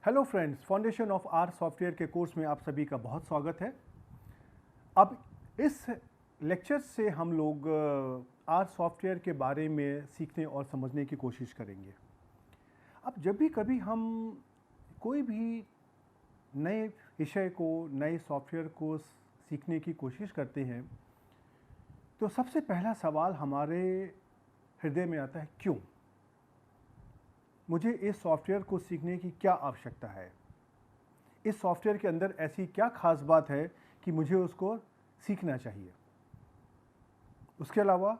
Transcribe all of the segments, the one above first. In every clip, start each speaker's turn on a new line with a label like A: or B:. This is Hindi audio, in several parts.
A: Hello friends, foundation of R software के कोर्स में आप सभी का बहुत स्वागत है। अब इस लेक्चर से हम लोग आर सॉफ्टवेयर के बारे में सीखने और समझने की कोशिश करेंगे। अब जब भी कभी हम कोई भी नए विषय को, नए सॉफ्टवेयर को सीखने की कोशिश करते हैं तो सबसे पहला सवाल हमारे हृदय में आता है, क्यों? मुझे इस सॉफ्टवेयर को सीखने की क्या आवश्यकता है? इस सॉफ्टवेयर के अंदर ऐसी क्या खास बात है कि मुझे उसको सीखना चाहिए? उसके अलावा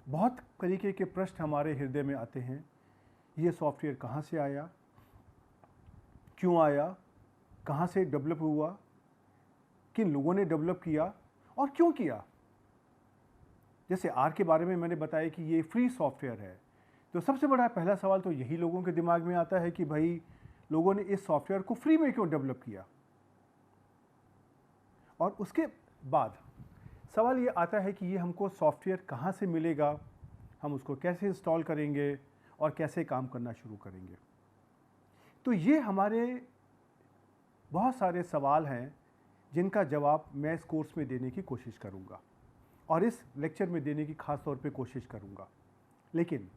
A: बहुत तरीके के प्रश्न हमारे हृदय में आते हैं। ये सॉफ्टवेयर कहाँ से आया, क्यों आया, कहाँ से डेवलप हुआ, किन लोगों ने डेवलप किया और क्यों किया? जैसे आर के बारे में मैंने बताया कि ये फ्री सॉफ्टवेयर है, तो सबसे बड़ा पहला सवाल तो यही लोगों के दिमाग में आता है कि भाई लोगों ने इस सॉफ्टवेयर को फ्री में क्यों डेवलप किया। और उसके बाद सवाल ये आता है कि ये हमको सॉफ्टवेयर कहाँ से मिलेगा, हम उसको कैसे इंस्टॉल करेंगे और कैसे काम करना शुरू करेंगे। तो ये हमारे बहुत सारे सवाल हैं जिनका जवाब मैं इस कोर्स में देने की कोशिश करूँगा और इस लेक्चर में देने की खास तौर पे कोशिश करूँगा। लेकिन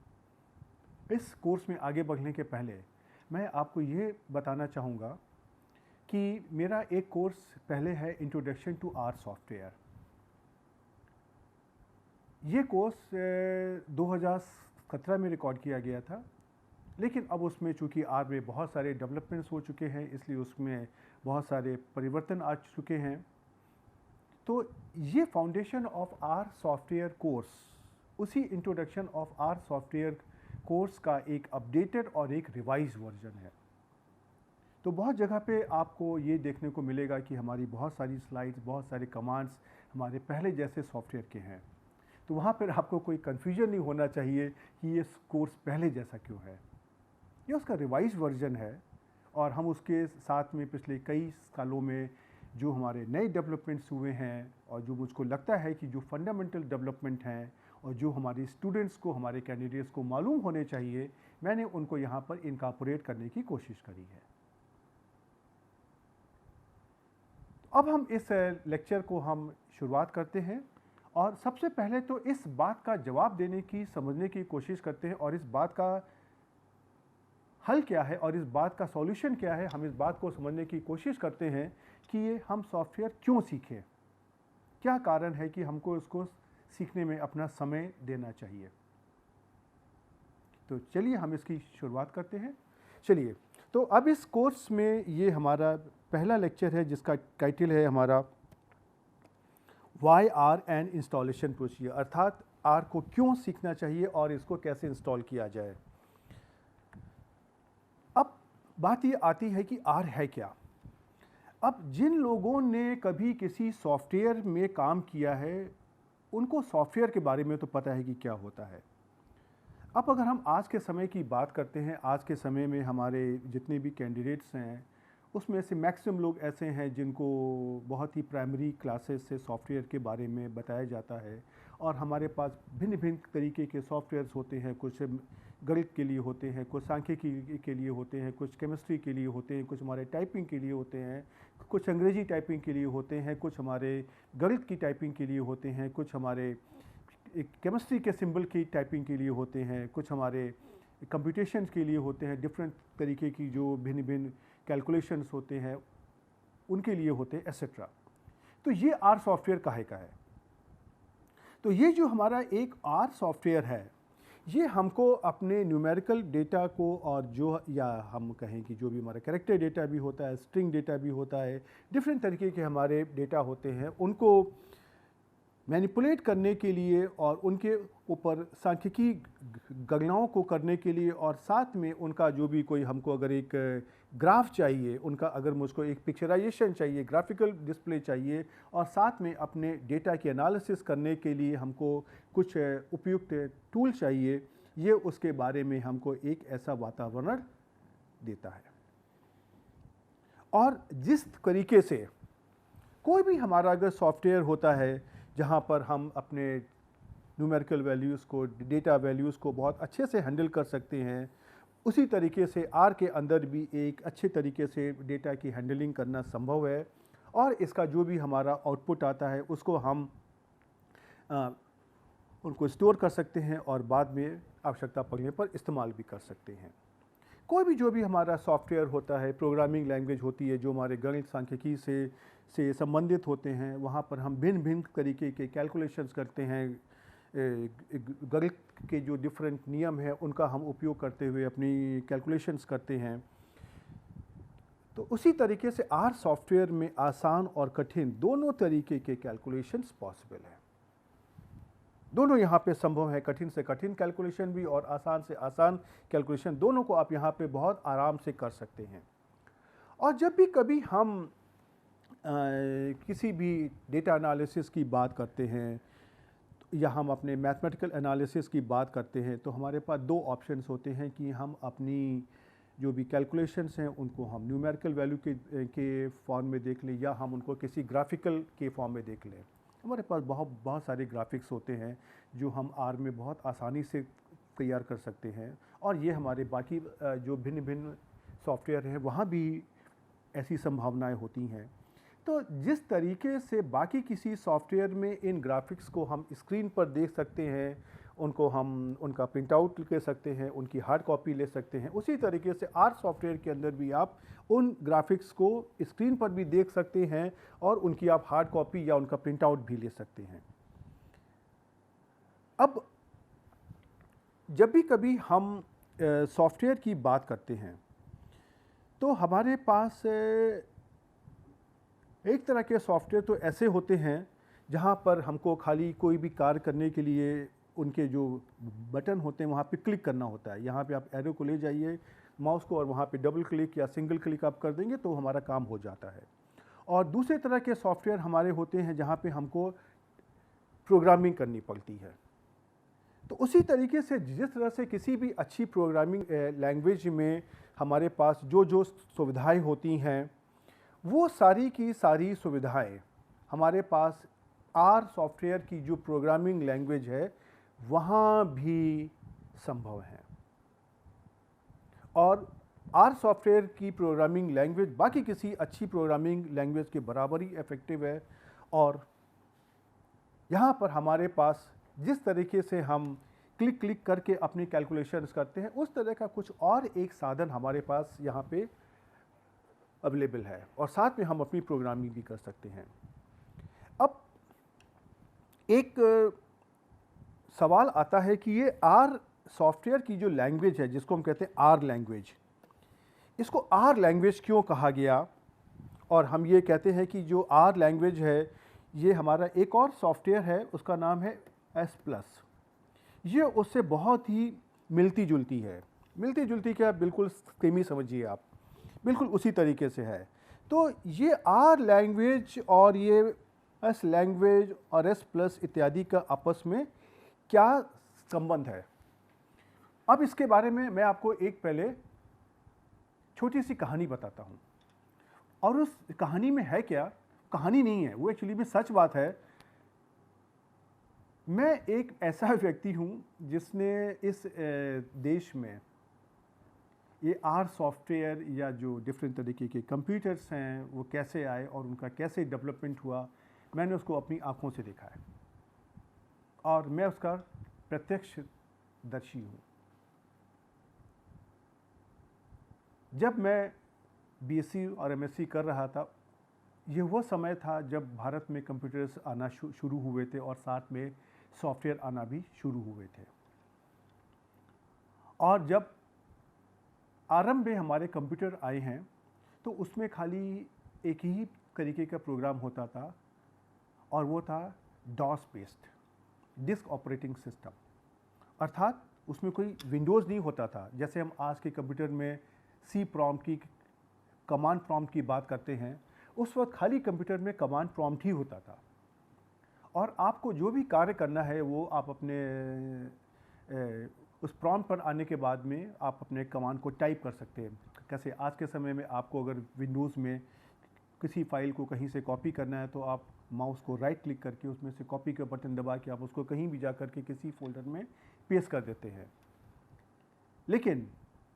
A: इस कोर्स में आगे बढ़ने के पहले मैं आपको ये बताना चाहूँगा कि मेरा एक कोर्स पहले है, इंट्रोडक्शन टू आर सॉफ्टवेयर। ये कोर्स 2017 में रिकॉर्ड किया गया था, लेकिन अब उसमें चूँकि आर में बहुत सारे डेवलपमेंट्स हो चुके हैं, इसलिए उसमें बहुत सारे परिवर्तन आ चुके हैं। तो ये foundation of R software course उसी introduction of R software course का एक अपडेटेड और एक रिवाइज वर्जन है। तो बहुत जगह पे आपको ये देखने को मिलेगा कि हमारी बहुत सारी स्लाइड्स, बहुत सारे कमांड्स हमारे पहले जैसे सॉफ्टवेयर के हैं। तो वहाँ पर आपको कोई कन्फ्यूजन नहीं होना चाहिए कि ये कोर्स पहले जैसा क्यों है। ये उसका रिवाइज वर्जन है और हम उसके साथ में पिछले कई सालों में जो हमारे नए डेवलपमेंट्स हुए हैं और जो मुझको लगता है कि जो फंडामेंटल डेवलपमेंट हैं और जो हमारे स्टूडेंट्स को, हमारे कैंडिडेट्स को मालूम होने चाहिए, मैंने उनको यहाँ पर इनकॉर्पोरेट करने की कोशिश करी है। अब हम इस लेक्चर को हम शुरुआत करते हैं और सबसे पहले तो इस बात का जवाब देने की, समझने की कोशिश करते हैं और इस बात का हल क्या है और इस बात का सॉल्यूशन क्या है। हम इस बात को समझने की कोशिश करते हैं कि ये हम सॉफ्टवेयर क्यों सीखें, क्या कारण है कि हमको इसको सीखने में अपना समय देना चाहिए। तो चलिए हम इसकी शुरुआत करते हैं। चलिए, तो अब इस कोर्स में ये हमारा पहला लेक्चर है जिसका टाइटल है हमारा why R and installation procedure, अर्थात आर को क्यों सीखना चाहिए और इसको कैसे इंस्टॉल किया जाए। अब बात ये आती है कि आर है क्या। अब जिन लोगों ने कभी किसी सॉफ्टवेयर में काम किया है उनको सॉफ्टवेयर के बारे में तो पता है कि क्या होता है। अब अगर हम आज के समय की बात करते हैं, आज के समय में हमारे जितने भी कैंडिडेट्स हैं उसमें से मैक्सिमम लोग ऐसे हैं जिनको बहुत ही प्राइमरी क्लासेस से सॉफ्टवेयर के बारे में बताया जाता है और हमारे पास भिन्न भिन्न तरीके के सॉफ्टवेयर्स होते हैं। कुछ गणित के लिए होते हैं, कुछ सांख्यिकी के लिए होते हैं, कुछ केमिस्ट्री के लिए होते हैं, कुछ हमारे टाइपिंग के लिए होते हैं, कुछ अंग्रेजी टाइपिंग के लिए होते हैं, कुछ हमारे गणित की टाइपिंग के लिए होते हैं, कुछ हमारे केमिस्ट्री के सिंबल की टाइपिंग के लिए होते हैं, कुछ हमारे कंप्यूटेशन के लिए होते हैं। डिफरेंट तरीके की जो भिन्न भिन्न कैलकुलेशंस होते हैं उनके लिए होते हैं, एसेट्रा। तो ये आर सॉफ्टवेयर काहे का है? तो ये जो हमारा एक आर सॉफ्टवेयर है ये हमको अपने न्यूमेरिकल डेटा को और जो, या हम कहें कि जो भी हमारा कैरेक्टर डेटा भी होता है, स्ट्रिंग डेटा भी होता है, डिफरेंट तरीके के हमारे डेटा होते हैं, उनको मैनिपुलेट करने के लिए और उनके ऊपर सांख्यिकी गणनाओं को करने के लिए और साथ में उनका जो भी कोई हमको अगर एक ग्राफ चाहिए, उनका अगर मुझको एक पिक्चराइजेशन चाहिए, ग्राफिकल डिस्प्ले चाहिए और साथ में अपने डेटा की एनालिसिस करने के लिए हमको कुछ उपयुक्त टूल चाहिए, ये उसके बारे में हमको एक ऐसा वातावरण देता है। और जिस तरीके से कोई भी हमारा अगर सॉफ्टवेयर होता है जहाँ पर हम अपने न्यूमेरिकल वैल्यूज़ को, डेटा वैल्यूज़ को बहुत अच्छे से हैंडल कर सकते हैं, उसी तरीके से आर के अंदर भी एक अच्छे तरीके से डेटा की हैंडलिंग करना संभव है और इसका जो भी हमारा आउटपुट आता है उसको हम उनको स्टोर कर सकते हैं और बाद में आवश्यकता पड़ने पर इस्तेमाल भी कर सकते हैं। कोई भी जो भी हमारा सॉफ्टवेयर होता है, प्रोग्रामिंग लैंग्वेज होती है जो हमारे गणित सांख्यिकी से संबंधित होते हैं, वहाँ पर हम भिन्न भिन्न तरीके के कैलकुलेशंस करते हैं। गणित के जो डिफरेंट नियम हैं उनका हम उपयोग करते हुए अपनी कैलकुलेशंस करते हैं। तो उसी तरीके से आर सॉफ्टवेयर में आसान और कठिन दोनों तरीके के कैलकुलेशंस पॉसिबल हैं। दोनों यहाँ पे संभव है, कठिन से कठिन कैलकुलेशन भी और आसान से आसान कैलकुलेशन, दोनों को आप यहाँ पे बहुत आराम से कर सकते हैं। और जब भी कभी हम किसी भी डेटा एनालिसिस की बात करते हैं या हम अपने मैथमेटिकल एनालिसिस की बात करते हैं तो हमारे पास दो ऑप्शंस होते हैं कि हम अपनी जो भी कैलकुलेशंस हैं उनको हम न्यूमेरिकल वैल्यू के फॉर्म में देख लें या हम उनको किसी ग्राफिकल के फॉर्म में देख लें। हमारे पास बहुत सारे ग्राफिक्स होते हैं जो हम आर में बहुत आसानी से तैयार कर सकते हैं और ये हमारे बाकी जो भिन्न भिन्न सॉफ्टवेयर हैं वहाँ भी ऐसी संभावनाएं होती हैं। तो जिस तरीके से बाकी किसी सॉफ्टवेयर में इन ग्राफिक्स को हम स्क्रीन पर देख सकते हैं, उनको हम उनका प्रिंट आउट ले सकते हैं, उनकी हार्ड कॉपी ले सकते हैं, उसी तरीके से आर सॉफ्टवेयर के अंदर भी आप उन ग्राफिक्स को स्क्रीन पर भी देख सकते हैं और उनकी आप हार्ड कॉपी या उनका प्रिंट आउट भी ले सकते हैं। अब जब भी कभी हम सॉफ्टवेयर की बात करते हैं तो हमारे पास एक तरह के सॉफ्टवेयर तो ऐसे होते हैं जहाँ पर हमको खाली कोई भी कार्य करने के लिए उनके जो बटन होते हैं वहाँ पे क्लिक करना होता है। यहाँ पे आप एरो को ले जाइए माउस को और वहाँ पे डबल क्लिक या सिंगल क्लिक आप कर देंगे तो हमारा काम हो जाता है। और दूसरे तरह के सॉफ्टवेयर हमारे होते हैं जहाँ पे हमको प्रोग्रामिंग करनी पड़ती है। तो उसी तरीके से जिस तरह से किसी भी अच्छी प्रोग्रामिंग लैंग्वेज में हमारे पास जो सुविधाएँ होती हैं वो सारी की सारी सुविधाएं हमारे पास आर सॉफ्टवेयर की जो प्रोग्रामिंग लैंग्वेज है वहाँ भी संभव है। और आर सॉफ्टवेयर की प्रोग्रामिंग लैंग्वेज बाकी किसी अच्छी प्रोग्रामिंग लैंग्वेज के बराबर ही इफ़ेक्टिव है। और यहाँ पर हमारे पास जिस तरीके से हम क्लिक करके अपनी कैलकुलेशंस करते हैं उस तरह का कुछ और एक साधन हमारे पास यहाँ पे अवेलेबल है और साथ में हम अपनी प्रोग्रामिंग भी कर सकते हैं। अब एक सवाल आता है कि ये आर सॉफ्टवेयर की जो लैंग्वेज है जिसको हम कहते हैं आर लैंग्वेज, इसको आर लैंग्वेज क्यों कहा गया? और हम ये कहते हैं कि जो आर लैंग्वेज है ये हमारा एक और सॉफ्टवेयर है उसका नाम है S+। ये उससे बहुत ही मिलती जुलती है। मिलती जुलती क्या, बिल्कुल सेम ही समझिए आप, बिल्कुल उसी तरीके से है। तो ये आर लैंग्वेज और ये एस लैंग्वेज और S+ इत्यादि का आपस में क्या संबंध है? अब इसके बारे में मैं आपको एक पहले छोटी सी कहानी बताता हूँ। और उस कहानी में है क्या, कहानी नहीं है वो, एक्चुअली में सच बात है। मैं एक ऐसा व्यक्ति हूँ जिसने इस देश में ये आर सॉफ्टवेयर या जो डिफरेंट तरीके के कंप्यूटर्स हैं वो कैसे आए और उनका कैसे डेवलपमेंट हुआ, मैंने उसको अपनी आँखों से देखा है और मैं उसका प्रत्यक्षदर्शी हूँ। जब मैं BSc और MSc कर रहा था, ये वो समय था जब भारत में कंप्यूटर्स आना शुरू हुए थे और साथ में सॉफ्टवेयर आना भी शुरू हुए थे। और जब आरंभ में हमारे कंप्यूटर आए हैं तो उसमें खाली एक ही तरीके का प्रोग्राम होता था और वो था DOS based, disk operating system. अर्थात उसमें कोई विंडोज़ नहीं होता था। जैसे हम आज के कंप्यूटर में C प्रॉम्प्ट की, कमांड प्रॉम्प्ट की बात करते हैं, उस वक्त खाली कंप्यूटर में कमांड प्रॉम्प्ट ही होता था और आपको जो भी कार्य करना है वो आप अपने उस प्रॉम्प्ट पर आने के बाद में आप अपने कमांड को टाइप कर सकते हैं। कैसे आज के समय में आपको अगर विंडोज़ में किसी फाइल को कहीं से कॉपी करना है तो आप माउस को राइट क्लिक करके उसमें से कॉपी का बटन दबा के आप उसको कहीं भी जा करके किसी फोल्डर में पेस्ट कर देते हैं। लेकिन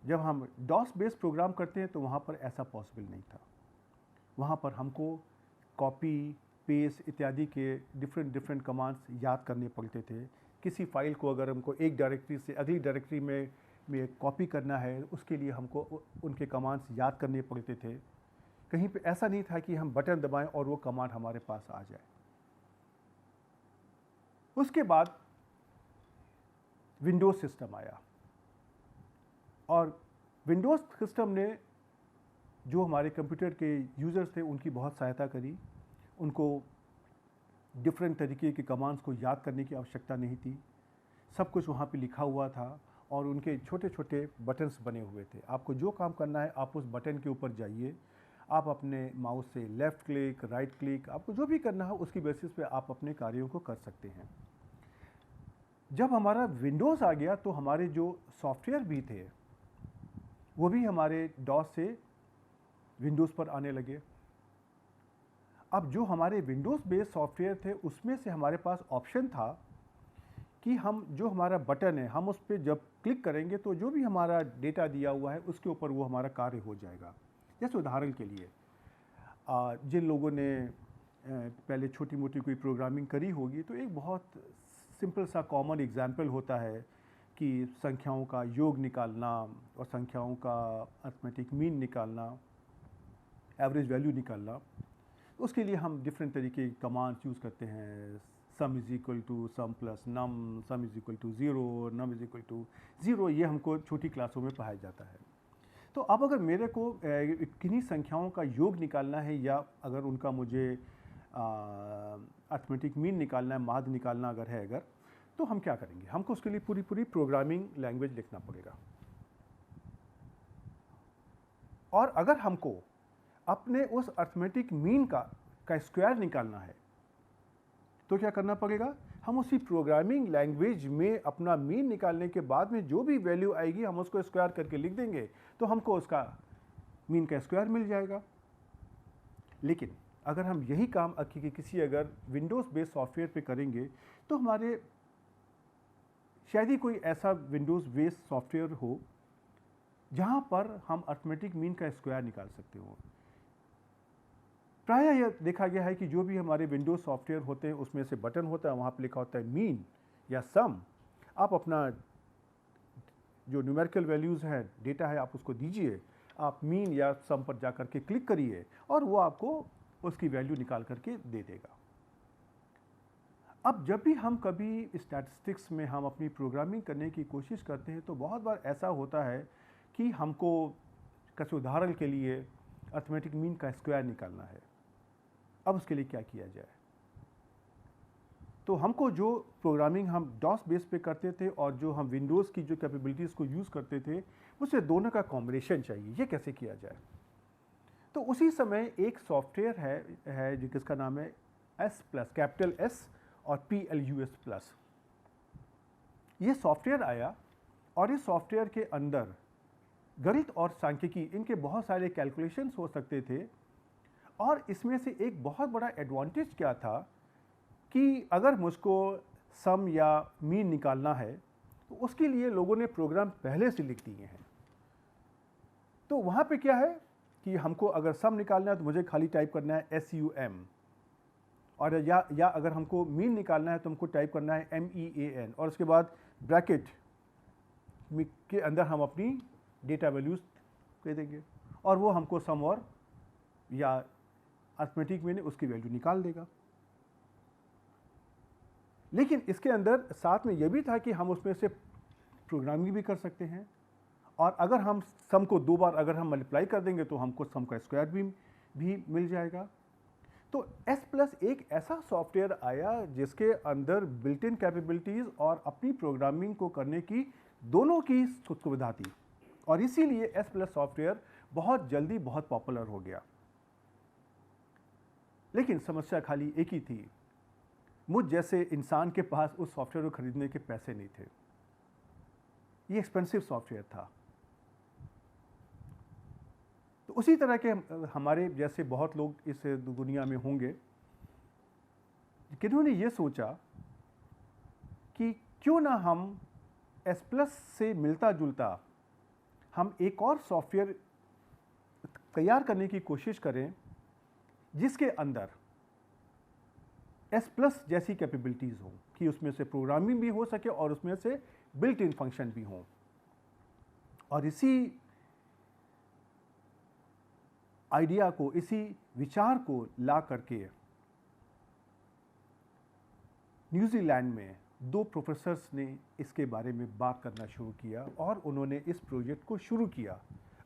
A: जब हम डॉस बेस्ड प्रोग्राम करते हैं तो वहाँ पर ऐसा पॉसिबल नहीं था। वहाँ पर हमको कॉपी पेस्ट इत्यादि के डिफरेंट कमांड्स याद करने पड़ते थे। किसी फाइल को अगर हमको एक डायरेक्टरी से अगली डायरेक्टरी में कॉपी करना है, उसके लिए हमको उनके कमांड्स याद करने पड़ते थे। कहीं पे ऐसा नहीं था कि हम बटन दबाएं और वो कमांड हमारे पास आ जाए। उसके बाद विंडोज़ सिस्टम आया और विंडोज़ सिस्टम ने जो हमारे कंप्यूटर के यूज़र्स थे उनकी बहुत सहायता करी। उनको डिफरेंट तरीके के कमांड्स को याद करने की आवश्यकता नहीं थी। सब कुछ वहाँ पे लिखा हुआ था और उनके छोटे छोटे बटन्स बने हुए थे। आपको जो काम करना है आप उस बटन के ऊपर जाइए, आप अपने माउस से लेफ़्ट क्लिक, राइट क्लिक, आपको जो भी करना है उसकी बेसिस पे आप अपने कार्यों को कर सकते हैं। जब हमारा विंडोज़ आ गया तो हमारे जो सॉफ्टवेयर भी थे वो भी हमारे डॉस से विंडोज़ पर आने लगे। अब जो हमारे विंडोज़ बेस्ड सॉफ्टवेयर थे उसमें से हमारे पास ऑप्शन था कि हम जो हमारा बटन है हम उस पर जब क्लिक करेंगे तो जो भी हमारा डेटा दिया हुआ है उसके ऊपर वो हमारा कार्य हो जाएगा। जैसे उदाहरण के लिए जिन लोगों ने पहले छोटी मोटी कोई प्रोग्रामिंग करी होगी तो एक बहुत सिंपल सा कॉमन एग्जाम्पल होता है कि संख्याओं का योग निकालना और संख्याओं का अरिथमेटिक मीन निकालना, एवरेज वैल्यू निकालना। उसके लिए हम डिफरेंट तरीके के कमांड्स यूज़ करते हैं। Sum is equal to sum plus num, sum is equal to zero, num is equal to zero, ये हमको छोटी क्लासों में पढ़ाया जाता है। तो अब अगर मेरे को किन्हीं संख्याओं का योग निकालना है या अगर उनका मुझे अरिथमेटिक मीन निकालना है, माध्य निकालना अगर है तो हम क्या करेंगे? हमको उसके लिए पूरी प्रोग्रामिंग लैंग्वेज लिखना पड़ेगा। और अगर हमको अपने उस अरिथमेटिक मीन का स्क्वायर निकालना है तो क्या करना पड़ेगा? हम उसी प्रोग्रामिंग लैंग्वेज में अपना मीन निकालने के बाद में जो भी वैल्यू आएगी हम उसको स्क्वायर करके लिख देंगे तो हमको उसका मीन का स्क्वायर मिल जाएगा। लेकिन अगर हम यही काम किसी अगर विंडोज़ बेस्ड सॉफ्टवेयर पे करेंगे तो हमारे शायद ही कोई ऐसा विंडोज़ बेस्ड सॉफ्टवेयर हो जहाँ पर हम अरिथमेटिक मीन का स्क्वायर निकाल सकते हो। प्रायः यह देखा गया है कि जो भी हमारे विंडोज़ सॉफ्टवेयर होते हैं उसमें से बटन होता है, वहाँ पर लिखा होता है मीन या सम। आप अपना जो न्यूमेरिकल वैल्यूज़ है, डेटा है, आप उसको दीजिए, आप मीन या सम पर जा करके क्लिक करिए और वो आपको उसकी वैल्यू निकाल करके दे देगा। अब जब भी हम कभी स्टैटिस्टिक्स में हम अपनी प्रोग्रामिंग करने की कोशिश करते हैं तो बहुत बार ऐसा होता है कि हमको किसी उदाहरण के लिए अरिथमेटिक मीन का स्क्वायर निकालना है। अब उसके लिए क्या किया जाए? तो हमको जो प्रोग्रामिंग हम डॉस बेस पे करते थे और जो हम विंडोज़ की जो कैपेबिलिटीज़ को यूज़ करते थे उससे दोनों का कॉम्बिनेशन चाहिए। ये कैसे किया जाए? तो उसी समय एक सॉफ्टवेयर है जिसका नाम है S+, कैपिटल S और PLUS+। ये सॉफ्टवेयर आया और इस सॉफ्टवेयर के अंदर गणित और सांख्यिकी इनके बहुत सारे कैलकुलेशंस हो सकते थे। और इसमें से एक बहुत बड़ा एडवांटेज क्या था कि अगर मुझको सम या मीन निकालना है तो उसके लिए लोगों ने प्रोग्राम पहले से लिख दिए हैं। तो वहाँ पे क्या है कि हमको अगर सम निकालना है तो मुझे खाली टाइप करना है SUM, और या अगर हमको मीन निकालना है तो हमको टाइप करना है MEAN, और उसके बाद ब्रैकेट के अंदर हम अपनी डेटा वैल्यूज़ दे देंगे और वो हमको सम और या अरिथमेटिक मीन उसकी वैल्यू निकाल देगा। लेकिन इसके अंदर साथ में यह भी था कि हम उसमें से प्रोग्रामिंग भी कर सकते हैं और अगर हम सम को 2 बार अगर हम मल्टीप्लाई कर देंगे तो हमको सम का स्क्वायर भी मिल जाएगा। तो S+ एक ऐसा सॉफ्टवेयर आया जिसके अंदर बिल्ट इन कैपेबिलिटीज़ और अपनी प्रोग्रामिंग को करने की दोनों की सुविधा थी और इसीलिए S+ सॉफ्टवेयर बहुत जल्दी बहुत पॉपुलर हो गया। लेकिन समस्या खाली एक ही थी, मुझ जैसे इंसान के पास उस सॉफ्टवेयर को खरीदने के पैसे नहीं थे। ये एक्सपेंसिव सॉफ्टवेयर था। तो उसी तरह के हमारे जैसे बहुत लोग इस दुनिया में होंगे जिन्होंने ये सोचा कि क्यों ना हम एस प्लस से मिलता जुलता हम एक और सॉफ्टवेयर तैयार करने की कोशिश करें जिसके अंदर एस प्लस जैसी कैपेबिलिटीज़ हो, कि उसमें से प्रोग्रामिंग भी हो सके और उसमें से बिल्ट इन फंक्शन भी हों। और इसी आइडिया को, इसी विचार को ला करके न्यूजीलैंड में दो प्रोफेसर्स ने इसके बारे में बात करना शुरू किया और उन्होंने इस प्रोजेक्ट को शुरू किया।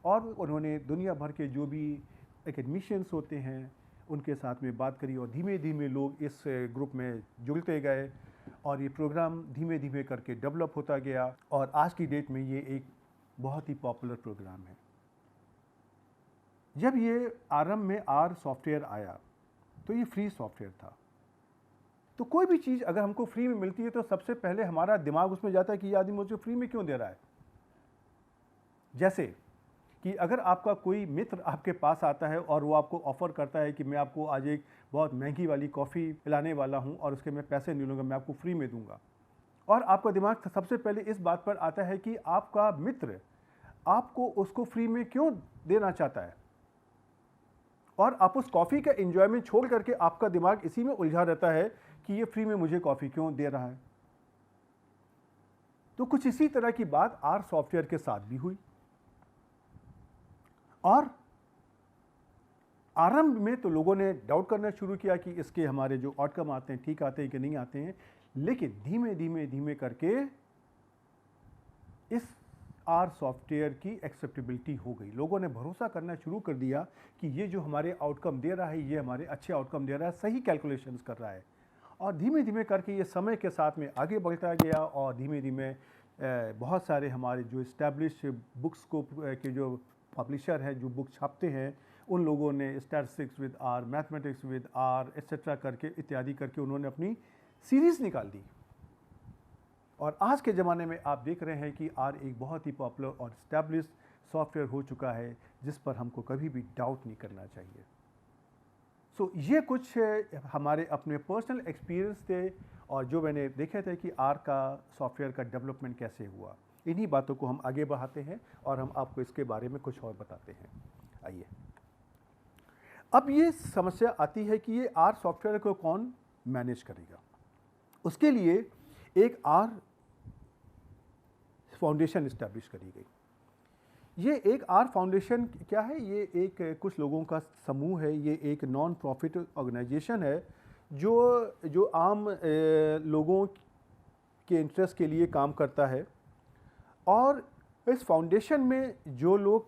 A: और उन्होंने दुनिया भर के जो भी एकेडमिशियंस होते हैं उनके साथ में बात करी और धीमे धीमे लोग इस ग्रुप में जुड़ते गए और ये प्रोग्राम धीमे धीमे करके डेवलप होता गया और आज की डेट में ये एक बहुत ही पॉपुलर प्रोग्राम है। जब ये आरंभ में आर सॉफ्टवेयर आया तो ये फ्री सॉफ्टवेयर था। तो कोई भी चीज़ अगर हमको फ्री में मिलती है तो सबसे पहले हमारा दिमाग उसमें जाता है कि ये आदमी मुझे फ्री में क्यों दे रहा है। जैसे कि अगर आपका कोई मित्र आपके पास आता है और वो आपको ऑफ़र करता है कि मैं आपको आज एक बहुत महंगी वाली कॉफ़ी पिलाने वाला हूँ और उसके मैं पैसे नहीं लूँगा, मैं आपको फ्री में दूंगा, और आपका दिमाग सबसे पहले इस बात पर आता है कि आपका मित्र आपको उसको फ्री में क्यों देना चाहता है, और आप उस कॉफ़ी का एंजॉयमेंट छोड़ करके आपका दिमाग इसी में उलझा रहता है कि ये फ्री में मुझे कॉफ़ी क्यों दे रहा है। तो कुछ इसी तरह की बात आर सॉफ्टवेयर के साथ भी हुई। और आरंभ में तो लोगों ने डाउट करना शुरू किया कि इसके हमारे जो आउटकम आते हैं ठीक आते हैं कि नहीं आते हैं, लेकिन धीमे धीमे धीमे करके इस आर सॉफ्टवेयर की एक्सेप्टेबिलिटी हो गई। लोगों ने भरोसा करना शुरू कर दिया कि ये जो हमारे आउटकम दे रहा है, ये हमारे अच्छे आउटकम दे रहा है, सही कैलकुलेशंस कर रहा है। और धीमे धीमे करके ये समय के साथ में आगे बढ़ता गया और धीमे धीमे बहुत सारे हमारे जो इस्टेब्लिश बुक्स को के जो पब्लिशर हैं, जो बुक छापते हैं, उन लोगों ने statistics with R, mathematics with R etcetera करके इत्यादि करके उन्होंने अपनी सीरीज़ निकाल दी। और आज के ज़माने में आप देख रहे हैं कि आर एक बहुत ही पॉपुलर और इस्टेब्लिश सॉफ्टवेयर हो चुका है जिस पर हमको कभी भी डाउट नहीं करना चाहिए। सो ये कुछ हमारे अपने पर्सनल एक्सपीरियंस थे और जो मैंने देखे थे कि आर का सॉफ्टवेयर का डेवलपमेंट कैसे हुआ। इन्हीं बातों को हम आगे बढ़ाते हैं और हम आपको इसके बारे में कुछ और बताते हैं। आइए, अब ये समस्या आती है कि ये आर सॉफ्टवेयर को कौन मैनेज करेगा। उसके लिए एक आर फाउंडेशन इस्टेब्लिश करी गई। ये एक आर फाउंडेशन क्या है? ये एक कुछ लोगों का समूह है। ये एक नॉन प्रॉफिट ऑर्गेनाइजेशन है जो आम लोगों के इंटरेस्ट के लिए काम करता है। और इस फाउंडेशन में जो लोग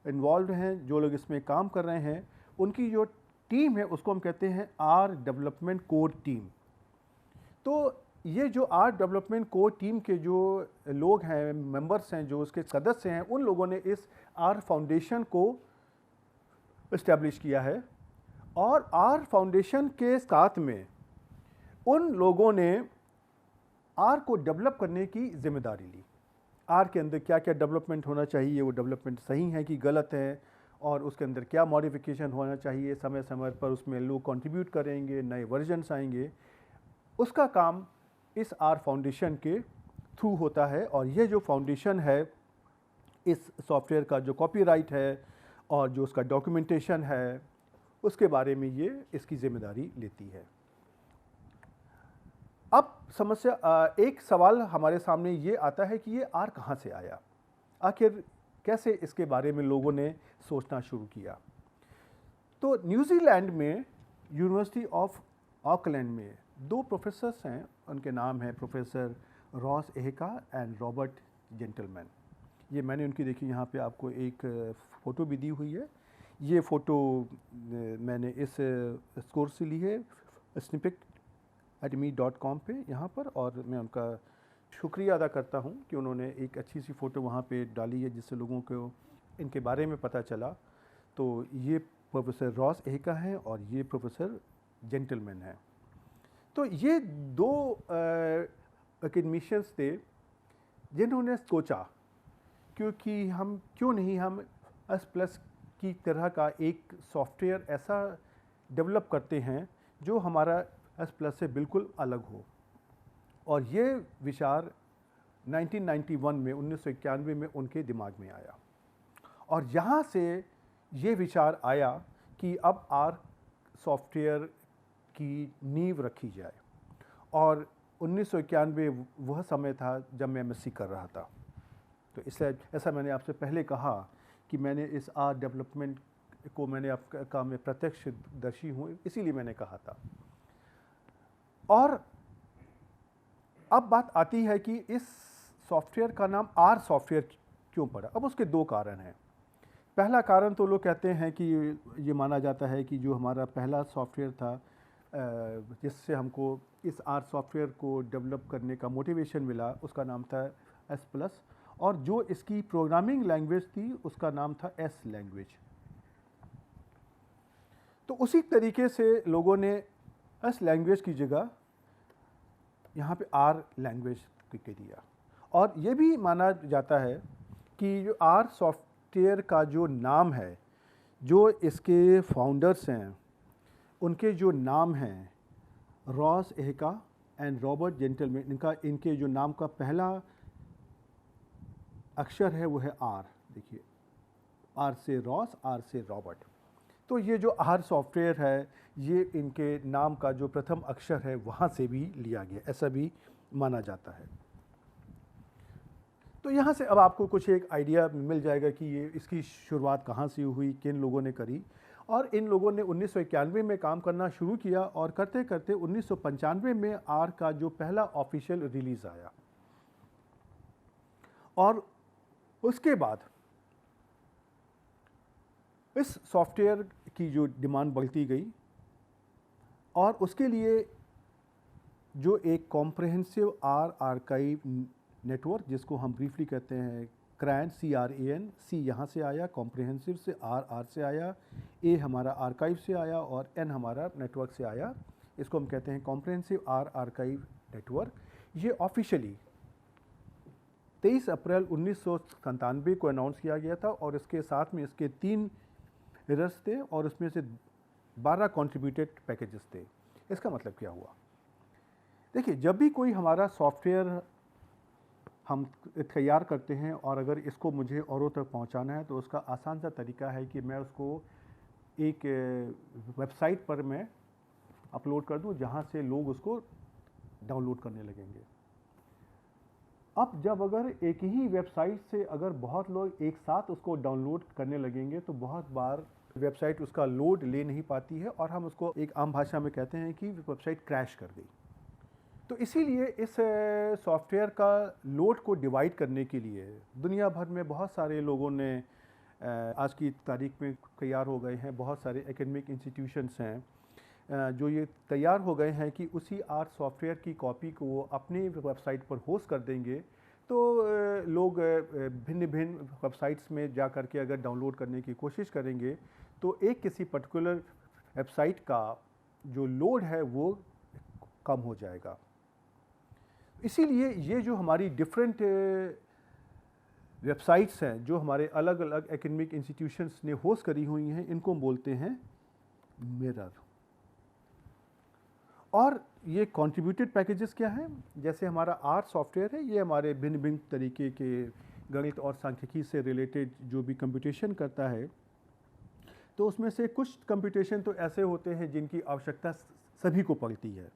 A: इन्वॉल्व हैं, जो लोग इसमें काम कर रहे हैं, उनकी जो टीम है उसको हम कहते हैं आर डेवलपमेंट कोर टीम। तो ये जो आर डेवलपमेंट कोर टीम के जो लोग हैं, मेंबर्स हैं, जो उसके सदस्य हैं, उन लोगों ने इस आर फाउंडेशन को इस्टेब्लिश किया है। और आर फाउंडेशन के साथ में उन लोगों ने आर को डेवलप करने की जिम्मेदारी ली। आर के अंदर क्या क्या डेवलपमेंट होना चाहिए, वो डेवलपमेंट सही है कि गलत है, और उसके अंदर क्या मॉडिफिकेशन होना चाहिए, समय समय पर उसमें लोग कंट्रीब्यूट करेंगे, नए वर्जन्स आएंगे, उसका काम इस आर फाउंडेशन के थ्रू होता है। और ये जो फाउंडेशन है, इस सॉफ्टवेयर का जो कॉपीराइट है और जो उसका डॉक्यूमेंटेशन है, उसके बारे में ये इसकी जिम्मेदारी लेती है। अब एक सवाल हमारे सामने ये आता है कि ये आर कहाँ से आया, आखिर कैसे इसके बारे में लोगों ने सोचना शुरू किया। तो न्यूजीलैंड में यूनिवर्सिटी ऑफ ऑकलैंड में दो प्रोफेसर्स हैं, उनके नाम हैं professor Ross Ihaka and Robert Gentleman. ये मैंने उनकी देखी, यहाँ पे आपको एक फ़ोटो भी दी हुई है। ये फ़ोटो मैंने इस कोर्स से ली है snippet@me.com पे यहाँ पर, और मैं उनका शुक्रिया अदा करता हूँ कि उन्होंने एक अच्छी सी फ़ोटो वहाँ पे डाली है जिससे लोगों को इनके बारे में पता चला। तो ये प्रोफेसर रॉस एहेका हैं और ये प्रोफेसर जेंटलमैन हैं। तो ये दो एकेडमिशियंस थे जिन्होंने सोचा क्योंकि हम क्यों नहीं हम एस प्लस की तरह का एक सॉफ्टवेयर ऐसा डेवलप करते हैं जो हमारा एस प्लस से बिल्कुल अलग हो। और ये विचार 1991 में 1991 में उनके दिमाग में आया और यहाँ से ये विचार आया कि अब आर सॉफ्टवेयर की नींव रखी जाए। और 1991 वह समय था जब मैं एमएससी कर रहा था। तो इसलिए ऐसा मैंने आपसे पहले कहा कि मैंने इस आर डेवलपमेंट को मैंने आपका मैं प्रत्यक्षदर्शी हूँ, इसीलिए मैंने कहा था। और अब बात आती है कि इस सॉफ्टवेयर का नाम आर सॉफ्टवेयर क्यों पड़ा। अब उसके दो कारण हैं। पहला कारण तो लोग कहते हैं कि ये माना जाता है कि जो हमारा पहला सॉफ्टवेयर था जिससे हमको इस आर सॉफ्टवेयर को डेवलप करने का मोटिवेशन मिला, उसका नाम था एस प्लस, और जो इसकी प्रोग्रामिंग लैंग्वेज थी उसका नाम था एस लैंग्वेज। तो उसी तरीके से लोगों ने एस लैंग्वेज की जगह यहाँ पे आर लैंग्वेज के दिया। और ये भी माना जाता है कि जो आर सॉफ्टवेयर का जो नाम है, जो इसके फाउंडर्स हैं उनके जो नाम हैं रॉस एहका एंड रॉबर्ट जेंटलमैन, इनके जो नाम का पहला अक्षर है वो है आर। देखिए, आर से रॉस, आर से रॉबर्ट। तो ये जो आर सॉफ्टवेयर है ये इनके नाम का जो प्रथम अक्षर है वहाँ से भी लिया गया, ऐसा भी माना जाता है। तो यहाँ से अब आपको कुछ एक आइडिया मिल जाएगा कि ये इसकी शुरुआत कहाँ से हुई, किन लोगों ने करी। और इन लोगों ने 1991 में काम करना शुरू किया और करते करते 1995 में आर का जो पहला ऑफिशियल रिलीज़ आया। और उसके बाद इस सॉफ्टवेयर की जो डिमांड बढ़ती गई और उसके लिए जो एक कॉम्प्रहेंसिव आर आर्काइव नेटवर्क, जिसको हम ब्रीफली कहते हैं CRAN, CRAN, सी यहाँ से आया, कॉम्प्रहेंसिव से आर से आया, ए हमारा आर्काइव से आया और एन हमारा नेटवर्क से आया। इसको हम कहते हैं कॉम्प्रहेंसिव आर आर्काइव नेटवर्क। ये ऑफिशियली 23 अप्रैल 1997 को अनाउंस किया गया था और इसके साथ में इसके 3 एरर्स थे और उसमें से 12 कॉन्ट्रीब्यूटेड पैकेजेस थे। इसका मतलब क्या हुआ? देखिए, जब भी कोई हमारा सॉफ्टवेयर हम तैयार करते हैं और अगर इसको मुझे औरों तक पहुंचाना है तो उसका आसान सा तरीका है कि मैं उसको एक वेबसाइट पर मैं अपलोड कर दूं जहां से लोग उसको डाउनलोड करने लगेंगे। अब जब अगर एक ही वेबसाइट से अगर बहुत लोग एक साथ उसको डाउनलोड करने लगेंगे तो बहुत बार वेबसाइट उसका लोड ले नहीं पाती है और हम उसको एक आम भाषा में कहते हैं कि वेबसाइट क्रैश कर गई। तो इसीलिए इस सॉफ्टवेयर का लोड को डिवाइड करने के लिए दुनिया भर में बहुत सारे लोगों ने आज की तारीख में तैयार हो गए हैं। बहुत सारे एकेडमिक इंस्टीट्यूशंस हैं जो ये तैयार हो गए हैं कि उसी आर सॉफ्टवेयर की कॉपी को वो अपनी वेबसाइट पर होस्ट कर देंगे। तो लोग भिन्न भिन्न वेबसाइट्स में जा कर के अगर डाउनलोड करने की कोशिश करेंगे तो एक किसी पर्टिकुलर वेबसाइट का जो लोड है वो कम हो जाएगा। इसीलिए ये जो हमारी डिफरेंट वेबसाइट्स हैं जो हमारे अलग अलग एकेडमिक इंस्टीट्यूशंस ने होस्ट करी हुई हैं, इनको बोलते हैं मिरर। और ये कंट्रीब्यूटेड पैकेजेस क्या हैं? जैसे हमारा आर सॉफ्टवेयर है, ये हमारे भिन्न भिन्न तरीके के गणित और सांख्यिकी से रिलेटेड जो भी कंप्यूटेशन करता है, तो उसमें से कुछ कंप्यूटेशन तो ऐसे होते हैं जिनकी आवश्यकता सभी को पड़ती है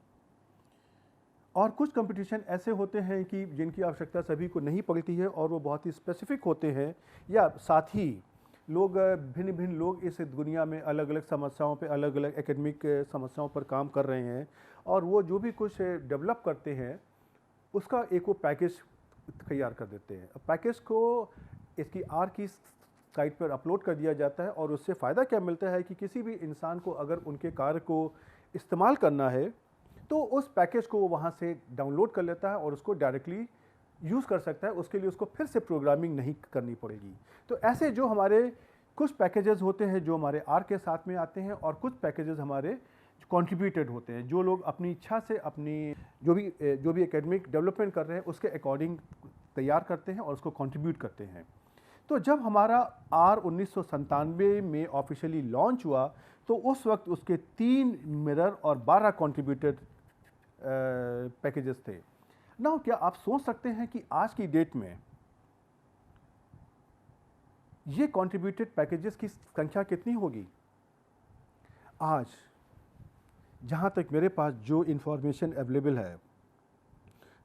A: और कुछ कंप्यूटेशन ऐसे होते हैं कि जिनकी आवश्यकता सभी को नहीं पड़ती है और वो बहुत ही स्पेसिफिक होते हैं, या साथ ही लोग भिन्न भिन्न लोग इस दुनिया में अलग अलग समस्याओं पे अलग अलग एकेडमिक समस्याओं पर काम कर रहे हैं और वो जो भी कुछ डेवलप करते हैं उसका एक वो पैकेज तैयार कर देते हैं। पैकेज को इसकी आर की साइट पर अपलोड कर दिया जाता है और उससे फ़ायदा क्या मिलता है कि किसी भी इंसान को अगर उनके कार्य को इस्तेमाल करना है तो उस पैकेज को वो वहाँ से डाउनलोड कर लेता है और उसको डायरेक्टली यूज़ कर सकता है। उसके लिए उसको फिर से प्रोग्रामिंग नहीं करनी पड़ेगी। तो ऐसे जो हमारे कुछ पैकेजेस होते हैं जो हमारे आर के साथ में आते हैं और कुछ पैकेजेस हमारे कंट्रीब्यूटेड होते हैं, जो लोग अपनी इच्छा से अपनी जो भी एकेडमिक डेवलपमेंट कर रहे हैं उसके अकॉर्डिंग तैयार करते हैं और उसको कंट्रीब्यूट करते हैं। तो जब हमारा आर 1997 में ऑफिशियली लॉन्च हुआ तो उस वक्त उसके 3 मिरर और 12 कंट्रीब्यूटेड पैकेजेस थे। नाउ क्या आप सोच सकते हैं कि आज की डेट में ये कंट्रीब्यूटेड पैकेजेस की संख्या कितनी होगी? आज जहाँ तक मेरे पास जो इंफॉर्मेशन अवेलेबल है,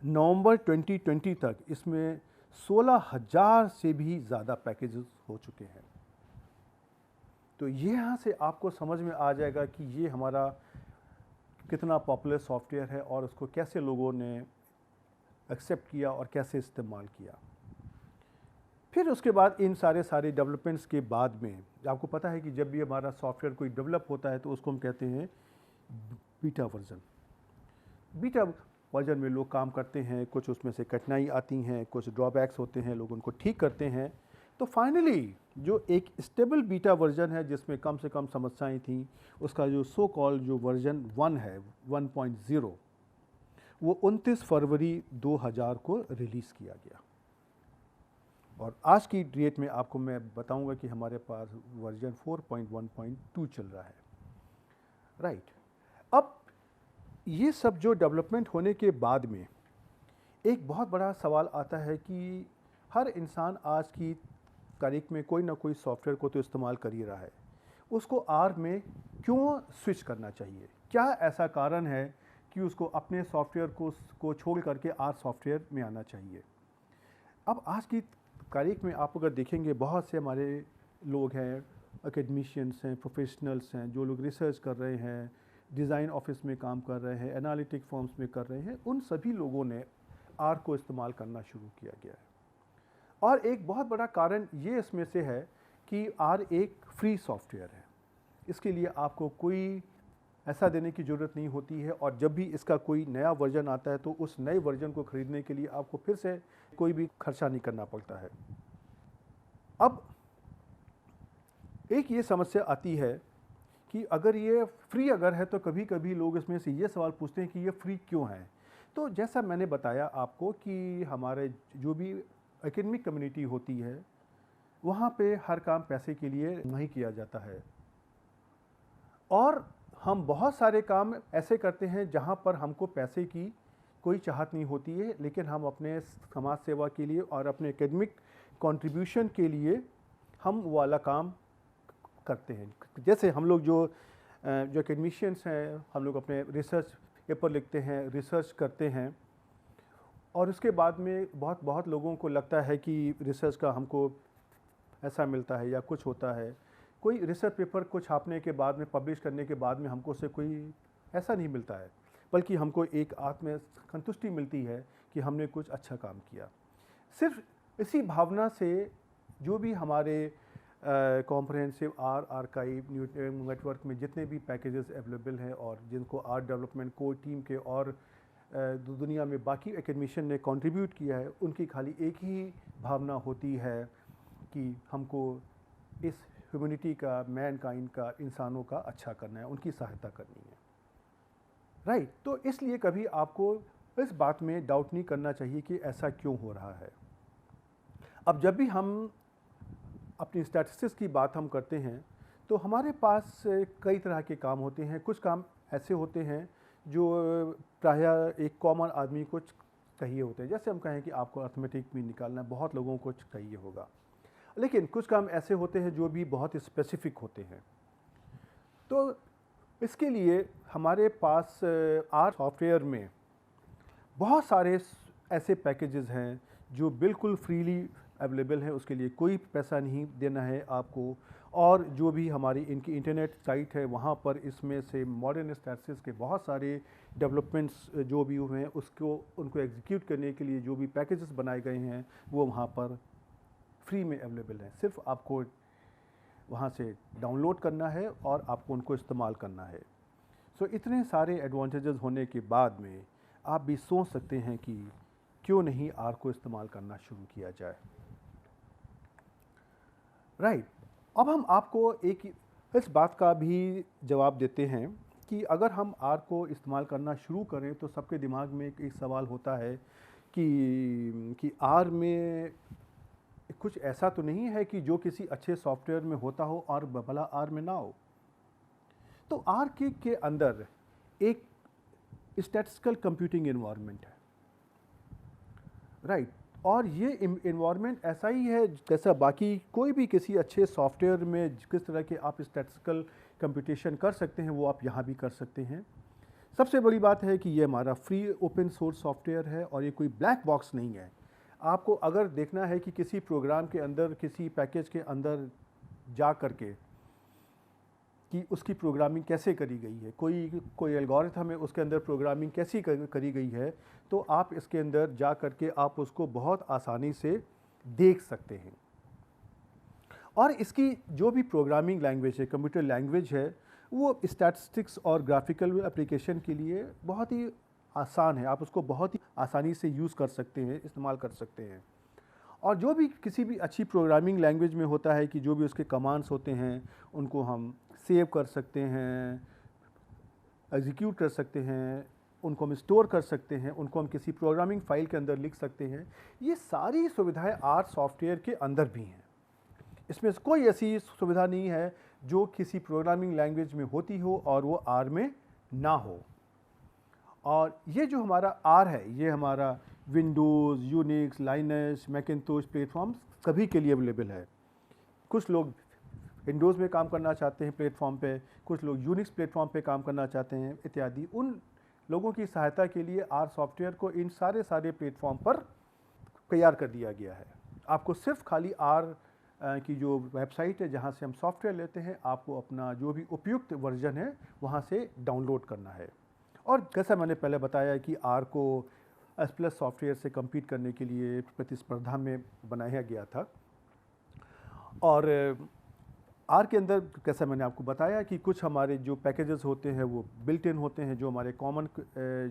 A: नवंबर 2020 तक इसमें 16,000 से भी ज़्यादा पैकेजेस हो चुके हैं। तो ये यहाँ से आपको समझ में आ जाएगा कि ये हमारा कितना पॉपुलर सॉफ्टवेयर है और उसको कैसे लोगों ने एक्सेप्ट किया और कैसे इस्तेमाल किया। फिर उसके बाद इन सारे डेवलपमेंट्स के बाद में आपको पता है कि जब भी हमारा सॉफ्टवेयर कोई डेवलप होता है तो उसको हम कहते हैं बीटा वर्जन। बीटा वर्जन में लोग काम करते हैं, कुछ उसमें से कठिनाई आती हैं, कुछ ड्रॉबैक्स होते हैं, लोग उनको ठीक करते हैं। तो फाइनली जो एक स्टेबल बीटा वर्जन है जिसमें कम से कम समस्याएं थीं, उसका जो सो कॉल जो वर्जन 1 है 1.0, वो 29 फरवरी 2000 को रिलीज़ किया गया। और आज की डेट में आपको मैं बताऊंगा कि हमारे पास वर्जन 4.1.2 चल रहा है। राइट। अब ये सब जो डेवलपमेंट होने के बाद में एक बहुत बड़ा सवाल आता है कि हर इंसान आज की तारीख में कोई ना कोई सॉफ्टवेयर को तो इस्तेमाल कर ही रहा है, उसको आर में क्यों स्विच करना चाहिए? क्या ऐसा कारण है कि उसको अपने सॉफ्टवेयर को छोड़ करके आर सॉफ्टवेयर में आना चाहिए? अब आज की तारीख में आप अगर देखेंगे, बहुत से हमारे लोग हैं, एकेडमिशियंस हैं, प्रोफेशनल्स हैं, जो लोग रिसर्च कर रहे हैं, डिज़ाइन ऑफिस में काम कर रहे हैं, एनालिटिक फॉर्म्स में कर रहे हैं, उन सभी लोगों ने आर को इस्तेमाल करना शुरू किया गया है। और एक बहुत बड़ा कारण ये इसमें से है कि आर एक फ्री सॉफ्टवेयर है। इसके लिए आपको कोई ऐसा देने की ज़रूरत नहीं होती है, और जब भी इसका कोई नया वर्जन आता है तो उस नए वर्जन को ख़रीदने के लिए आपको फिर से कोई भी खर्चा नहीं करना पड़ता है। अब एक ये समस्या आती है कि अगर ये फ्री अगर है तो कभी कभी लोग इसमें से ये सवाल पूछते हैं कि ये फ्री क्यों है। तो जैसा मैंने बताया आपको कि हमारे जो भी एकेडमिक कम्युनिटी होती है वहाँ पे हर काम पैसे के लिए नहीं किया जाता है, और हम बहुत सारे काम ऐसे करते हैं जहाँ पर हमको पैसे की कोई चाहत नहीं होती है, लेकिन हम अपने समाज सेवा के लिए और अपने एकेडमिक कंट्रीब्यूशन के लिए हम वो वाला काम करते हैं। जैसे हम लोग जो एकेडमिशियंस हैं, हम लोग अपने रिसर्च पेपर लिखते हैं, रिसर्च करते हैं, और उसके बाद में बहुत लोगों को लगता है कि रिसर्च का हमको ऐसा मिलता है या कुछ होता है। कोई रिसर्च पेपर को छापने के बाद में, पब्लिश करने के बाद में हमको से कोई ऐसा नहीं मिलता है, बल्कि हमको एक आत्म संतुष्टि मिलती है कि हमने कुछ अच्छा काम किया। सिर्फ इसी भावना से जो भी हमारे कॉम्प्रहेंसिव आर आर्काइव नेटवर्क में जितने भी पैकेजेस अवेलेबल हैं और जिनको आर डेवलपमेंट कोर टीम के और दुनिया में बाकी एकेडमिशियन ने कंट्रीब्यूट किया है, उनकी खाली एक ही भावना होती है कि हमको इस ह्यूमैनिटी का, मैनकाइंड का, इंसानों का अच्छा करना है, उनकी सहायता करनी है। राइट। तो इसलिए कभी आपको इस बात में डाउट नहीं करना चाहिए कि ऐसा क्यों हो रहा है। अब जब भी हम अपनी स्टैटिस्टिक्स की बात हम करते हैं तो हमारे पास कई तरह के काम होते हैं। कुछ काम ऐसे होते हैं जो प्रायः एक कॉमन आदमी को चाहिए होते हैं। जैसे हम कहें कि आपको अर्थमेटिक भी निकालना है, बहुत लोगों को चाहिए होगा। लेकिन कुछ काम ऐसे होते हैं जो भी बहुत स्पेसिफिक होते हैं। तो इसके लिए हमारे पास आर सॉफ्टवेयर में बहुत सारे ऐसे पैकेजेस हैं जो बिल्कुल फ्रीली अवेलेबल हैं, उसके लिए कोई पैसा नहीं देना है आपको। और जो भी हमारी इनकी इंटरनेट साइट है वहाँ पर इसमें से मॉडर्न स्टैटिस्टिक्स के बहुत सारे डेवलपमेंट्स जो भी हुए हैं उनको एग्जीक्यूट करने के लिए जो भी पैकेजेस बनाए गए हैं वो वहाँ पर फ्री में अवेलेबल है। सिर्फ आपको वहाँ से डाउनलोड करना है और आपको उनको इस्तेमाल करना है। सो इतने सारे एडवांटेजेस होने के बाद में आप भी सोच सकते हैं कि क्यों नहीं आर को इस्तेमाल करना शुरू किया जाए। राइट। अब हम आपको एक इस बात का भी जवाब देते हैं कि अगर हम आर को इस्तेमाल करना शुरू करें तो सबके दिमाग में एक सवाल होता है कि आर में कुछ ऐसा तो नहीं है कि जो किसी अच्छे सॉफ्टवेयर में होता हो और भला आर में ना हो। तो आर के अंदर एक स्टैटिस्टिकल कंप्यूटिंग इन्वायरमेंट है, राइट। और ये इन्वायरमेंट ऐसा ही है जैसा बाकी कोई भी किसी अच्छे सॉफ्टवेयर में किस तरह के आप स्टैटिस्टिकल कंप्यूटेशन कर सकते हैं वो आप यहाँ भी कर सकते हैं। सबसे बड़ी बात है कि ये हमारा फ्री ओपन सोर्स सॉफ्टवेयर है और ये कोई ब्लैक बॉक्स नहीं है। आपको अगर देखना है कि किसी प्रोग्राम के अंदर, किसी पैकेज के अंदर जा करके कि उसकी प्रोग्रामिंग कैसे करी गई है, कोई एल्गोरिथम है उसके अंदर प्रोग्रामिंग कैसी करी गई है, तो आप इसके अंदर जा करके आप उसको बहुत आसानी से देख सकते हैं। और इसकी जो भी प्रोग्रामिंग लैंग्वेज है, कंप्यूटर लैंग्वेज है, वो स्टैटिस्टिक्स और ग्राफिकल एप्लीकेशन के लिए बहुत ही आसान है। आप उसको बहुत ही आसानी से यूज़ कर सकते हैं, इस्तेमाल कर सकते हैं। और जो भी किसी भी अच्छी प्रोग्रामिंग लैंग्वेज में होता है कि जो भी उसके कमांड्स होते हैं उनको हम सेव कर सकते हैं, एग्जीक्यूट कर सकते हैं, उनको हम स्टोर कर सकते हैं, उनको हम किसी प्रोग्रामिंग फाइल के अंदर लिख सकते हैं। ये सारी सुविधाएं आर सॉफ्टवेयर के अंदर भी हैं। इसमें कोई ऐसी सुविधा नहीं है जो किसी प्रोग्रामिंग लैंग्वेज में होती हो और वो आर में ना हो। और ये जो हमारा आर है, ये हमारा Windows, Unix, Linux, Macintosh platform सभी के लिए अवेलेबल है। कुछ लोग विंडोज़ में काम करना चाहते हैं प्लेटफॉर्म पे, कुछ लोग यूनिक्स प्लेटफॉर्म पे काम करना चाहते हैं इत्यादि। उन लोगों की सहायता के लिए आर सॉफ्टवेयर को इन सारे प्लेटफॉर्म पर तैयार कर दिया गया है। आपको सिर्फ खाली आर की जो वेबसाइट है जहाँ से हम सॉफ्टवेयर लेते हैं, आपको अपना जो भी उपयुक्त वर्जन है वहाँ से डाउनलोड करना है। और जैसा मैंने पहले बताया कि आर को एस प्लस सॉफ्टवेयर से compete करने के लिए प्रतिस्पर्धा में बनाया गया था। और आर के अंदर कैसा मैंने आपको बताया कि कुछ हमारे जो पैकेजेस होते हैं वो बिल्ट इन होते हैं, जो हमारे कॉमन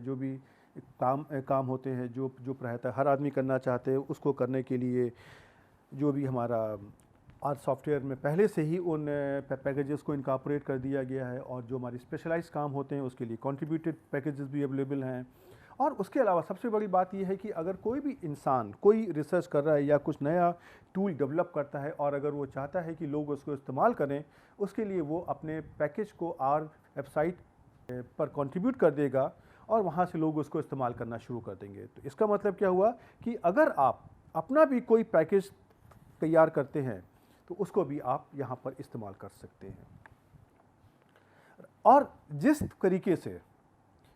A: जो भी काम होते हैं जो प्रायतः हर आदमी करना चाहते हैं, उसको करने के लिए जो भी हमारा आर सॉफ्टवेयर में पहले से ही उन पैकेजेस को इनकॉर्पोरेट कर दिया गया है। और जो हमारे स्पेशलाइज्ड काम होते हैं उसके लिए कंट्रीब्यूटेड पैकेजेस भी अवेलेबल हैं। और उसके अलावा सबसे बड़ी बात यह है कि अगर कोई भी इंसान कोई रिसर्च कर रहा है या कुछ नया टूल डेवलप करता है और अगर वो चाहता है कि लोग उसको इस्तेमाल करें, उसके लिए वो अपने पैकेज को आर वेबसाइट पर कंट्रीब्यूट कर देगा और वहाँ से लोग उसको इस्तेमाल करना शुरू कर देंगे। तो इसका मतलब क्या हुआ कि अगर आप अपना भी कोई पैकेज तैयार करते हैं तो उसको भी आप यहाँ पर इस्तेमाल कर सकते हैं। और जिस तरीके से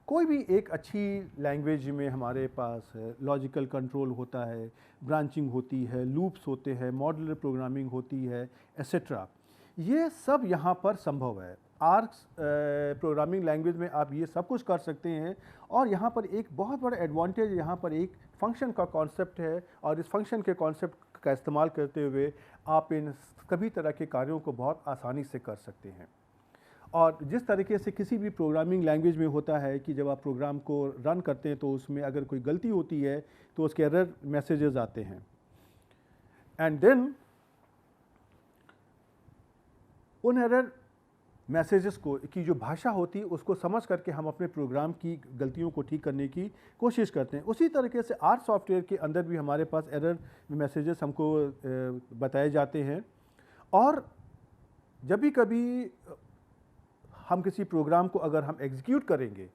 A: कोई भी एक अच्छी लैंग्वेज में हमारे पास लॉजिकल कंट्रोल होता है, ब्रांचिंग होती है, लूप्स होते हैं, मॉड्यूलर प्रोग्रामिंग होती है, एसेट्रा, ये सब यहाँ पर संभव है। आर प्रोग्रामिंग लैंग्वेज में आप ये सब कुछ कर सकते हैं। और यहाँ पर एक बहुत बड़ा एडवांटेज, यहाँ पर एक फंक्शन का कॉन्सेप्ट है और इस फंक्शन के कॉन्सेप्ट का इस्तेमाल करते हुए आप इन सभी तरह के कार्यों को बहुत आसानी से कर सकते हैं। और जिस तरीके से किसी भी प्रोग्रामिंग लैंग्वेज में होता है कि जब आप प्रोग्राम को रन करते हैं तो उसमें अगर कोई गलती होती है तो उसके एरर मैसेजेस आते हैं, एंड देन उन एरर मैसेजेस को की जो भाषा होती है उसको समझ करके हम अपने प्रोग्राम की गलतियों को ठीक करने की कोशिश करते हैं। उसी तरीके से आर सॉफ्टवेयर के अंदर भी हमारे पास एरर मैसेजेस हमको बताए जाते हैं। और जब भी कभी हम किसी प्रोग्राम को अगर हम एग्जीक्यूट करेंगे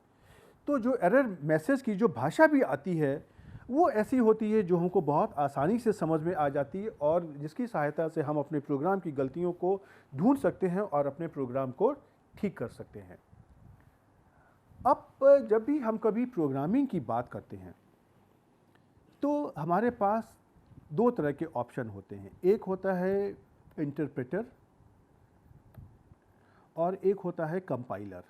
A: तो जो एरर मैसेज की जो भाषा भी आती है वो ऐसी होती है जो हमको बहुत आसानी से समझ में आ जाती है और जिसकी सहायता से हम अपने प्रोग्राम की गलतियों को ढूंढ सकते हैं और अपने प्रोग्राम को ठीक कर सकते हैं। अब जब भी हम कभी प्रोग्रामिंग की बात करते हैं तो हमारे पास दो तरह के ऑप्शन होते हैं। एक होता है इंटरप्रेटर और एक होता है कंपाइलर।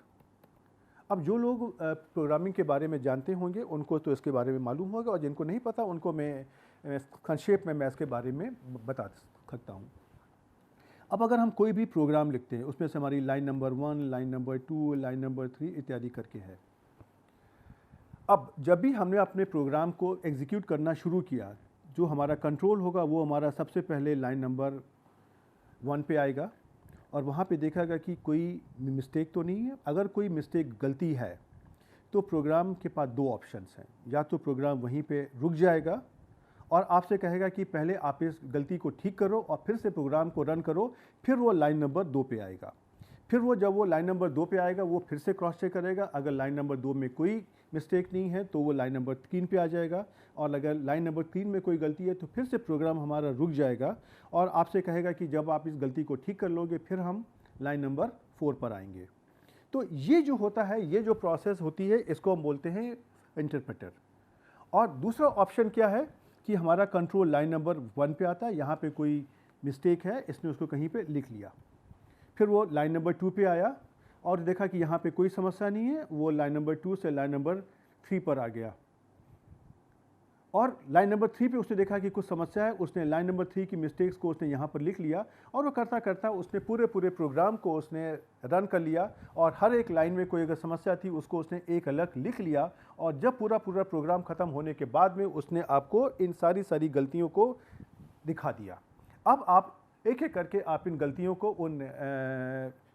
A: अब जो लोग प्रोग्रामिंग के बारे में जानते होंगे उनको तो इसके बारे में मालूम होगा और जिनको नहीं पता उनको मैं संक्षेप में मैं इसके बारे में बता सकता हूँ। अब अगर हम कोई भी प्रोग्राम लिखते हैं उसमें से हमारी line number 1, line number 2, line number 3 इत्यादि करके है। अब जब भी हमने अपने प्रोग्राम को एग्जीक्यूट करना शुरू किया, जो हमारा कंट्रोल होगा वो हमारा सबसे पहले लाइन नंबर 1 पे आएगा और वहाँ पे देखेगा कि कोई मिस्टेक तो नहीं है। अगर कोई मिस्टेक गलती है तो प्रोग्राम के पास दो ऑप्शंस हैं। या तो प्रोग्राम वहीं पे रुक जाएगा और आपसे कहेगा कि पहले आप इस गलती को ठीक करो और फिर से प्रोग्राम को रन करो, फिर वो लाइन नंबर 2 पे आएगा। फिर वो जब वो लाइन नंबर 2 पे आएगा वो फिर से क्रॉस चेक करेगा। अगर लाइन नंबर 2 में कोई मिस्टेक नहीं है तो वो लाइन नंबर 3 पे आ जाएगा, और अगर लाइन नंबर 3 में कोई गलती है तो फिर से प्रोग्राम हमारा रुक जाएगा और आपसे कहेगा कि जब आप इस गलती को ठीक कर लोगे फिर हम लाइन नंबर 4 पर आएंगे। तो ये जो होता है, ये जो प्रोसेस होती है, इसको हम बोलते हैं इंटरप्रेटर। और दूसरा ऑप्शन क्या है कि हमारा कंट्रोल लाइन नंबर 1 पे आता है, यहाँ पे कोई मिस्टेक है, इसने उसको कहीं पे लिख लिया, फिर वो लाइन नंबर 2 पे आया और देखा कि यहाँ पे कोई समस्या नहीं है, वो लाइन नंबर 2 से लाइन नंबर 3 पर आ गया और लाइन नंबर 3 पे उसने देखा कि कुछ समस्या है, उसने लाइन नंबर 3 की मिस्टेक्स को उसने यहाँ पर लिख लिया और वो करता करता उसने पूरे प्रोग्राम को उसने रन कर लिया और हर एक लाइन में कोई अगर समस्या थी उसको उसने एक अलग लिख लिया और जब पूरा प्रोग्राम ख़त्म होने के बाद में उसने आपको इन सारी गलतियों को दिखा दिया। अब आप एक एक करके आप इन गलतियों को उन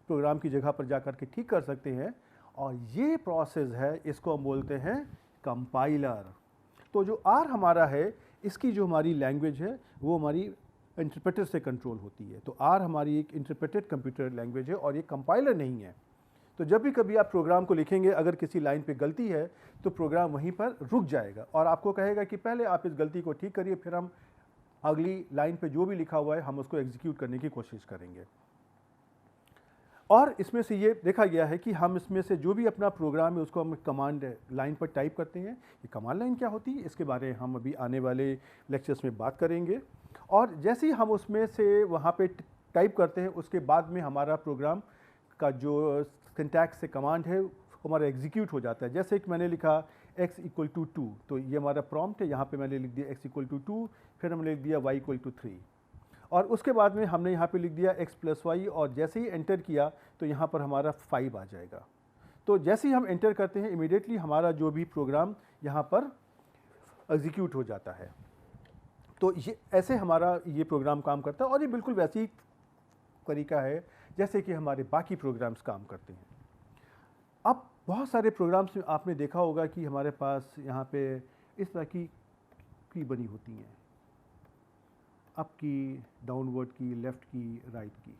A: प्रोग्राम की जगह पर जा कर के ठीक कर सकते हैं और ये प्रोसेस है, इसको हम बोलते हैं कंपाइलर। तो जो आर हमारा है, इसकी जो हमारी लैंग्वेज है वो हमारी इंटरप्रेटर से कंट्रोल होती है। तो आर हमारी एक इंटरप्रेटेड कंप्यूटर लैंग्वेज है और ये कंपाइलर नहीं है। तो जब भी कभी आप प्रोग्राम को लिखेंगे, अगर किसी लाइन पे गलती है तो प्रोग्राम वहीं पर रुक जाएगा और आपको कहेगा कि पहले आप इस गलती को ठीक करिए, फिर हम अगली लाइन पे जो भी लिखा हुआ है हम उसको एग्जीक्यूट करने की कोशिश करेंगे। और इसमें से ये देखा गया है कि हम इसमें से जो भी अपना प्रोग्राम है उसको हम कमांड लाइन पर टाइप करते हैं। ये कमांड लाइन क्या होती है, इसके बारे में हम अभी आने वाले लेक्चर्स में बात करेंगे। और जैसे ही हम उसमें से वहाँ पे टाइप करते हैं उसके बाद में हमारा प्रोग्राम का जो सिंटैक्स से कमांड है हमारा एग्जीक्यूट हो जाता है। जैसे कि मैंने लिखा x = 2, तो ये हमारा प्रॉम्प्ट है, यहाँ पे मैंने लिख दिया x = 2, फिर हमने लिख दिया y = 3 और उसके बाद में हमने यहाँ पे लिख दिया x + y और जैसे ही एंटर किया तो यहाँ पर हमारा 5 आ जाएगा। तो जैसे ही हम एंटर करते हैं इमीडिएटली हमारा जो भी प्रोग्राम यहाँ पर एग्जीक्यूट हो जाता है। तो ये ऐसे हमारा ये प्रोग्राम काम करता है और ये बिल्कुल वैसी ही तरीका है जैसे कि हमारे बाकी प्रोग्राम्स काम करते हैं। अब बहुत सारे प्रोग्राम्स में आपने देखा होगा कि हमारे पास यहाँ पे इस तरह की बनी होती हैं, अप की, डाउनवर्ड की, लेफ़्ट की, राइट की।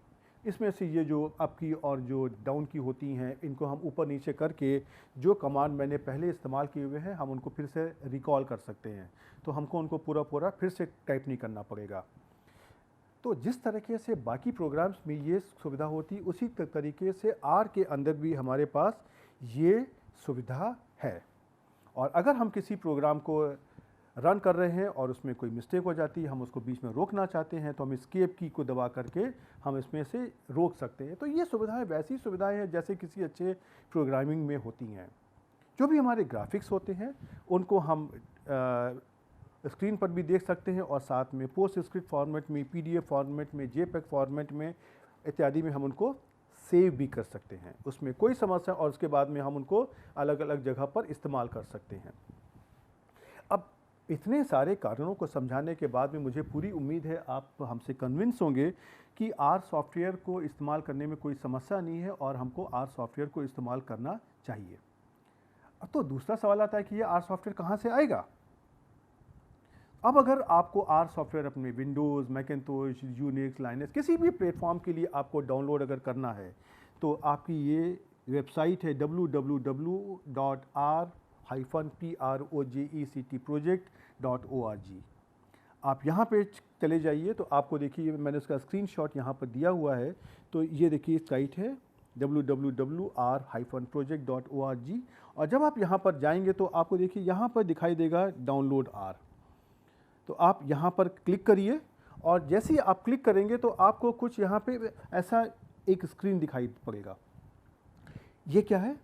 A: इसमें से ये जो अप की और जो डाउन की होती हैं, इनको हम ऊपर नीचे करके जो कमांड मैंने पहले इस्तेमाल किए हुए हैं हम उनको फिर से रिकॉल कर सकते हैं। तो हमको उनको पूरा फिर से टाइप नहीं करना पड़ेगा। तो जिस तरीके से बाकी प्रोग्राम्स में ये सुविधा होती है उसी तरीके से आर के अंदर भी हमारे पास ये सुविधा है। और अगर हम किसी प्रोग्राम को रन कर रहे हैं और उसमें कोई मिस्टेक हो जाती है, हम उसको बीच में रोकना चाहते हैं तो हम एस्केप की को दबा करके हम इसमें से रोक सकते हैं। तो ये सुविधाएं वैसी सुविधाएं हैं जैसे किसी अच्छे प्रोग्रामिंग में होती हैं। जो भी हमारे ग्राफिक्स होते हैं उनको हम स्क्रीन पर भी देख सकते हैं और साथ में पोस्ट स्क्रिप्ट फॉर्मेट में, PDF फॉर्मेट में, JPEG फॉर्मेट में इत्यादि में हम उनको सेव भी कर सकते हैं। उसमें कोई समस्या और उसके बाद में हम उनको अलग अलग जगह पर इस्तेमाल कर सकते हैं। अब इतने सारे कारणों को समझाने के बाद में मुझे पूरी उम्मीद है आप हमसे कन्विंस होंगे कि आर सॉफ्टवेयर को इस्तेमाल करने में कोई समस्या नहीं है और हमको आर सॉफ्टवेयर को इस्तेमाल करना चाहिए। अब तो दूसरा सवाल आता है कि ये आर सॉफ्टवेयर कहाँ से आएगा। अब अगर आपको आर सॉफ्टवेयर अपने विंडोज़, मैकिन्टोश, यूनिक्स, लाइनक्स किसी भी प्लेटफॉर्म के लिए आपको डाउनलोड अगर करना है तो आपकी ये वेबसाइट है www.r-projectproject.org। आप यहाँ पे चले जाइए तो आपको देखिए मैंने उसका स्क्रीनशॉट यहाँ पर दिया हुआ है। तो ये देखिए साइट है www.r-project.org और जब आप यहाँ पर जाएंगे तो आपको देखिए यहाँ पर दिखाई देगा डाउनलोड आर। तो आप यहाँ पर क्लिक करिए और जैसे ही आप क्लिक करेंगे तो आपको कुछ यहाँ पे ऐसा एक स्क्रीन दिखाई पड़ेगा। ये क्या है,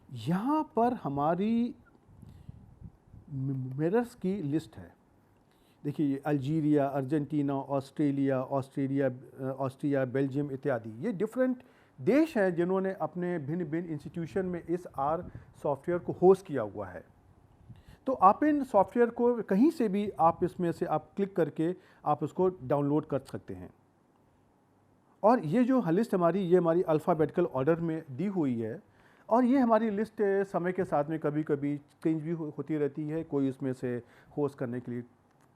A: यहाँ पर हमारी मिरर्स की लिस्ट है। देखिए अल्जीरिया, अर्जेंटीना, ऑस्ट्रिया, बेल्जियम इत्यादि ये डिफरेंट देश हैं जिन्होंने अपने भिन्न भिन्न इंस्टीट्यूशन में इस आर सॉफ्टवेयर को होस्ट किया हुआ है। तो आप इन सॉफ्टवेयर को कहीं से भी आप इसमें से आप क्लिक करके आप उसको डाउनलोड कर सकते हैं। और ये जो लिस्ट हमारी ये हमारी अल्फ़ाबेटिकल ऑर्डर में दी हुई है। और ये हमारी लिस्ट समय के साथ में कभी कभी चेंज भी होती रहती है। कोई उसमें से होस्ट करने के लिए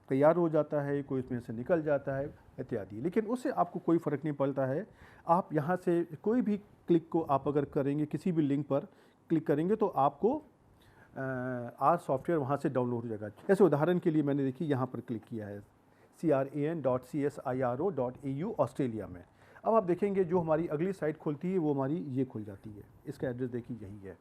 A: तैयार हो जाता है, कोई उसमें से निकल जाता है इत्यादि, लेकिन उससे आपको कोई फ़र्क नहीं पड़ता है। आप यहाँ से कोई भी क्लिक को आप अगर करेंगे, किसी भी लिंक पर क्लिक करेंगे तो आपको आर सॉफ्टवेयर वहाँ से डाउनलोड हो जाएगा। जैसे उदाहरण के लिए मैंने देखिए यहाँ पर क्लिक किया है CRAN.CSIRO.AU ऑस्ट्रेलिया में। अब आप देखेंगे जो हमारी अगली साइट खुलती है वो हमारी ये खुल जाती है। इसका एड्रेस देखिए यही है।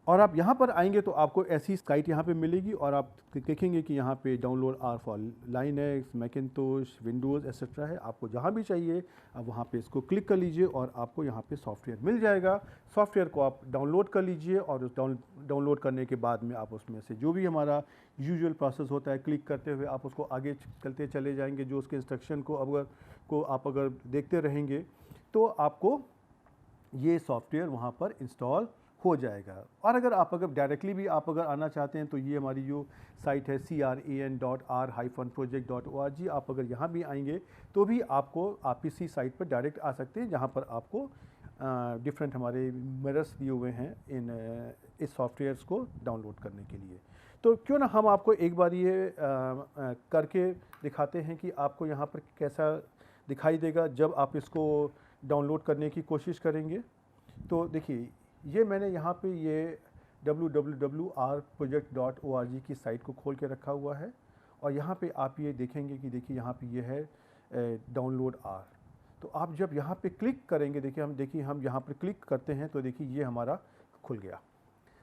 A: और आप यहाँ पर आएंगे तो आपको ऐसी साइट यहाँ पे मिलेगी और आप देखेंगे कि यहाँ पे download R for Linux, Macintosh, Windows etcetera है। आपको जहाँ भी चाहिए आप वहाँ पे इसको क्लिक कर लीजिए और आपको यहाँ पे सॉफ्टवेयर मिल जाएगा। सॉफ्टवेयर को आप डाउनलोड कर लीजिए और उस डाउनलोड करने के बाद में आप उसमें से जो भी हमारा यूजुअल प्रोसेस होता है, क्लिक करते हुए आप उसको आगे चलते चले जाएंगे। जो उसके इंस्ट्रक्शन को आप अगर देखते रहेंगे तो आपको ये सॉफ्टवेयर वहाँ पर इंस्टॉल हो जाएगा। और अगर डायरेक्टली भी आप अगर आना चाहते हैं तो ये हमारी जो साइट है CRAN.R-project.org, आप अगर यहाँ भी आएंगे तो भी आप इसी साइट पर डायरेक्ट आ सकते हैं, जहाँ पर आपको डिफरेंट हमारे मिरर्स दिए हुए हैं इस सॉफ्टवेयर्स को डाउनलोड करने के लिए। तो क्यों ना हम आपको एक बार ये करके दिखाते हैं कि आपको यहाँ पर कैसा दिखाई देगा जब आप इसको डाउनलोड करने की कोशिश करेंगे। तो देखिए ये मैंने यहाँ पे ये www.rproject.org की साइट को खोल के रखा हुआ है और यहाँ पे आप ये देखेंगे कि देखिए यहाँ पे ये है डाउनलोड आर। तो आप जब यहाँ पे क्लिक करेंगे, देखिए हम यहाँ पर क्लिक करते हैं तो देखिए ये हमारा खुल गया।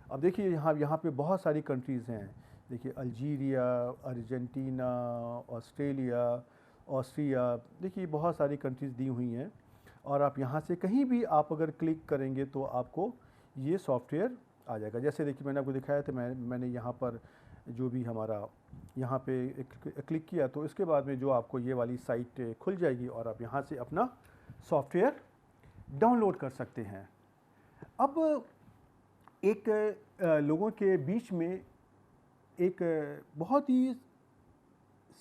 A: अब देखिए यहाँ पे बहुत सारी कंट्रीज़ हैं। देखिए अल्जीरिया, अर्जेंटीना, ऑस्ट्रेलिया, ऑस्ट्रिया, देखिए बहुत सारी कंट्रीज़ दी हुई हैं। और आप यहाँ से कहीं भी आप अगर क्लिक करेंगे तो आपको ये सॉफ्टवेयर आ जाएगा। जैसे देखिए मैंने आपको दिखाया था, मैंने यहाँ पर जो भी हमारा यहाँ पे क्लिक किया तो इसके बाद में जो आपको ये वाली साइट खुल जाएगी और आप यहाँ से अपना सॉफ्टवेयर डाउनलोड कर सकते हैं। अब एक लोगों के बीच में एक बहुत ही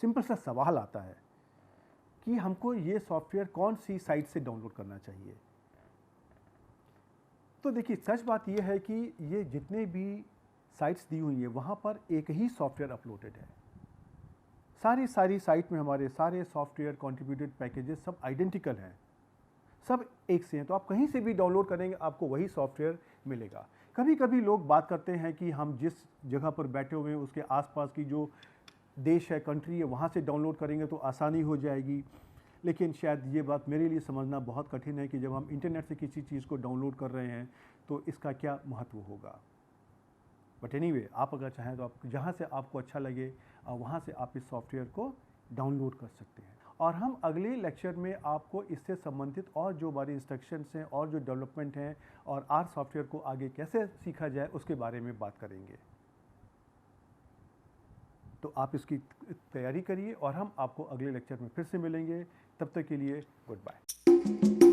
A: सिंपल सा सवाल आता है कि हमको ये सॉफ्टवेयर कौन सी साइट से डाउनलोड करना चाहिए। तो देखिए सच बात यह है कि ये जितने भी साइट्स दी हुई हैं वहाँ पर एक ही सॉफ्टवेयर अपलोडेड है। सारी साइट में हमारे सारे सॉफ्टवेयर कंट्रीब्यूटेड पैकेजेस सब आइडेंटिकल हैं, सब एक से हैं। तो आप कहीं से भी डाउनलोड करेंगे आपको वही सॉफ्टवेयर मिलेगा। कभी कभी लोग बात करते हैं कि हम जिस जगह पर बैठे हुए हैं उसके आसपास की जो देश है, कंट्री है, वहाँ से डाउनलोड करेंगे तो आसानी हो जाएगी। लेकिन शायद ये बात मेरे लिए समझना बहुत कठिन है कि जब हम इंटरनेट से किसी चीज़ को डाउनलोड कर रहे हैं तो इसका क्या महत्व होगा। बट एनीवे, आप अगर चाहें तो आप जहाँ से आपको अच्छा लगे वहाँ से आप इस सॉफ्टवेयर को डाउनलोड कर सकते हैं। और हम अगले लेक्चर में आपको इससे संबंधित और जो हमारी इंस्ट्रक्शंस हैं और जो डेवलपमेंट हैं और आर सॉफ्टवेयर को आगे कैसे सीखा जाए उसके बारे में बात करेंगे। तो आप इसकी तैयारी करिए और हम आपको अगले लेक्चर में फिर से मिलेंगे। तब तक के लिए गुड बाय।